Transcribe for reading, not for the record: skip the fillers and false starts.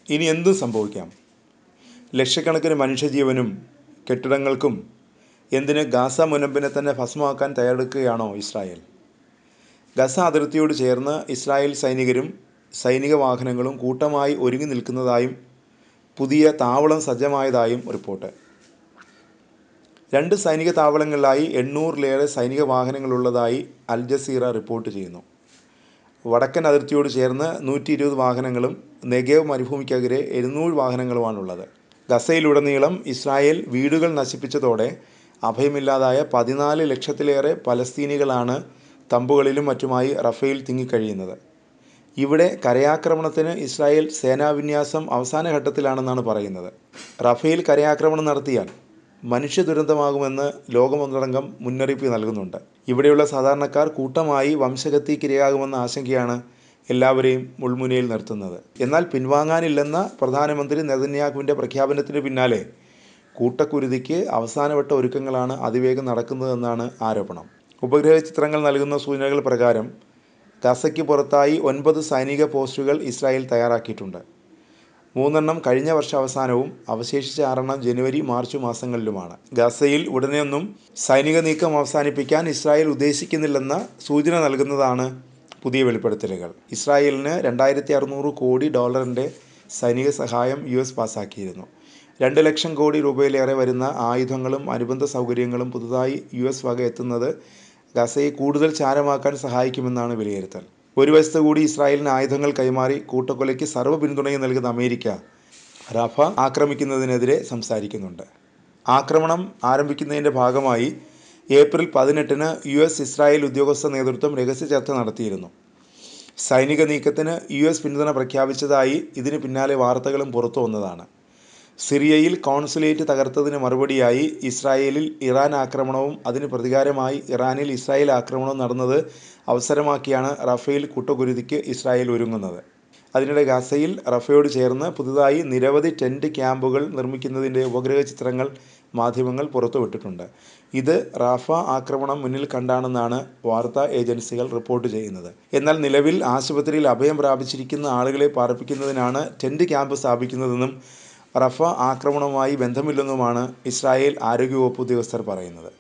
ഇനി എന്തും സംഭവിക്കാം. ലക്ഷക്കണക്കിന് മനുഷ്യജീവനും കെട്ടിടങ്ങൾക്കും എന്തിന് ഗാസ മുനമ്പിനെ തന്നെ ഭസ്മമാക്കാൻ തയ്യാറെടുക്കുകയാണോ ഇസ്രായേൽ? ഗസ അതിർത്തിയോട് ചേർന്ന് ഇസ്രായേൽ സൈനികരും സൈനിക വാഹനങ്ങളും കൂട്ടമായി ഒരുങ്ങി നിൽക്കുന്നതായും പുതിയ താവളം സജ്ജമായതായും റിപ്പോർട്ട്. 2 സൈനിക താവളങ്ങളിലായി 800-ലേറെ സൈനിക വാഹനങ്ങളുള്ളതായി അൽ ജസീറ റിപ്പോർട്ട് ചെയ്യുന്നു. വടക്കൻ അതിർത്തിയോട് ചേർന്ന് 120 വാഹനങ്ങളും നെഗേവ് മരുഭൂമിക്കകരെ 700 വാഹനങ്ങളുമാണുള്ളത്. ഗസയിലുടനീളം ഇസ്രായേൽ വീടുകൾ നശിപ്പിച്ചതോടെ അഭയമില്ലാതായ 14 ലക്ഷത്തിലേറെ പലസ്തീനികളാണ് തമ്പുകളിലും മറ്റുമായി റഫേൽ തിങ്ങിക്കഴിയുന്നത്. ഇവിടെ കരയാക്രമണത്തിന് ഇസ്രായേൽ സേനാവിന്യാസം അവസാന ഘട്ടത്തിലാണെന്നാണ് പറയുന്നത്. റഫേൽ കരയാക്രമണം നടത്തിയാൽ മനുഷ്യ ദുരന്തമാകുമെന്ന് ലോകമൊന്നടങ്കം മുന്നറിയിപ്പ് നൽകുന്നുണ്ട്. ഇവിടെയുള്ള സാധാരണക്കാർ കൂട്ടമായി വംശഹത്യക്കിരയാകുമെന്ന ആശങ്കയാണ് എല്ലാവരെയും മുൾമുനയിൽ നിർത്തുന്നത്. എന്നാൽ പിൻവാങ്ങാനില്ലെന്ന പ്രധാനമന്ത്രി നെതന്യാഹുവിൻ്റെ പ്രഖ്യാപനത്തിന് പിന്നാലെ കൂട്ടക്കുരുതിക്ക് അവസാനവട്ട ഒരുക്കങ്ങളാണ് അതിവേഗം നടക്കുന്നതെന്നാണ് ആരോപണം. ഉപഗ്രഹ ചിത്രങ്ങൾ നൽകുന്ന സൂചനകൾ പ്രകാരം ഗസയ്ക്ക് പുറത്തായി 9 സൈനിക പോസ്റ്റുകൾ ഇസ്രായേൽ തയ്യാറാക്കിയിട്ടുണ്ട്. 3 കഴിഞ്ഞ വർഷാവസാനവും അവശേഷിച്ച 6 ജനുവരി മാർച്ച് മാസങ്ങളിലുമാണ്. ഗസയിൽ ഉടനെയൊന്നും സൈനിക നീക്കം അവസാനിപ്പിക്കാൻ ഇസ്രായേൽ ഉദ്ദേശിക്കുന്നില്ലെന്ന സൂചന നൽകുന്നതാണ് പുതിയ വെളിപ്പെടുത്തലുകൾ. ഇസ്രായേലിന് $2600 കോടി സൈനിക സഹായം US പാസാക്കിയിരുന്നു. 2 ലക്ഷം കോടി രൂപയിലേറെ വരുന്ന ആയുധങ്ങളും അനുബന്ധ സൗകര്യങ്ങളും പുതുതായി US വക എത്തുന്നത് ഗസയെ കൂടുതൽ ചാരമാക്കാൻ സഹായിക്കുമെന്നാണ് വിലയിരുത്തൽ. ഒരു വശത്ത് കൂടി ഇസ്രായേലിന് ആയുധങ്ങൾ കൈമാറി കൂട്ടക്കൊലയ്ക്ക് സർവ്വ പിന്തുണയും നൽകുന്ന അമേരിക്ക റഫ ആക്രമിക്കുന്നതിനെതിരെ സംസാരിക്കുന്നുണ്ട്. ആക്രമണം ആരംഭിക്കുന്നതിൻ്റെ ഭാഗമായി ഏപ്രിൽ 18-ന് US ഇസ്രായേൽ ഉദ്യോഗസ്ഥ നേതൃത്വം രഹസ്യ ചർച്ച നടത്തിയിരുന്നു. സൈനിക നീക്കത്തിന് US പിന്തുണ പ്രഖ്യാപിച്ചതായി ഇതിന് പിന്നാലെ വാർത്തകളും പുറത്തു വന്നതാണ്. സിറിയയിൽ കോൺസുലേറ്റ് തകർത്തതിന് മറുപടിയായി ഇസ്രായേലിൽ ഇറാൻ ആക്രമണവും അതിന് പ്രതികാരമായി ഇറാനിൽ ഇസ്രായേൽ ആക്രമണവും നടന്നത് അവസരമാക്കിയാണ് റഫേൽ കൂട്ടക്കുരുതിക്ക് ഇസ്രായേൽ ഒരുങ്ങുന്നത്. അതിനിടെ ഗസയിൽ റഫയോട് ചേർന്ന് പുതുതായി നിരവധി ടെൻറ്റ് ക്യാമ്പുകൾ നിർമ്മിക്കുന്നതിൻ്റെ ഉപഗ്രഹ ചിത്രങ്ങൾ മാധ്യമങ്ങൾ പുറത്തുവിട്ടിട്ടുണ്ട്. ഇത് റാഫ ആക്രമണം മുന്നിൽ കണ്ടാണെന്നാണ് വാർത്താ ഏജൻസികൾ റിപ്പോർട്ട് ചെയ്യുന്നത്. എന്നാൽ നിലവിൽ ആശുപത്രിയിൽ അഭയം പ്രാപിച്ചിരിക്കുന്ന ആളുകളെ പാർപ്പിക്കുന്നതിനാണ് ടെൻറ്റ് ക്യാമ്പ് സ്ഥാപിക്കുന്നതെന്നും റഫ ആക്രമണവുമായി ബന്ധമില്ലെന്നുമാണ് ഇസ്രായേൽ ആരോഗ്യവകുപ്പ് ഉദ്യോഗസ്ഥർ പറയുന്നത്.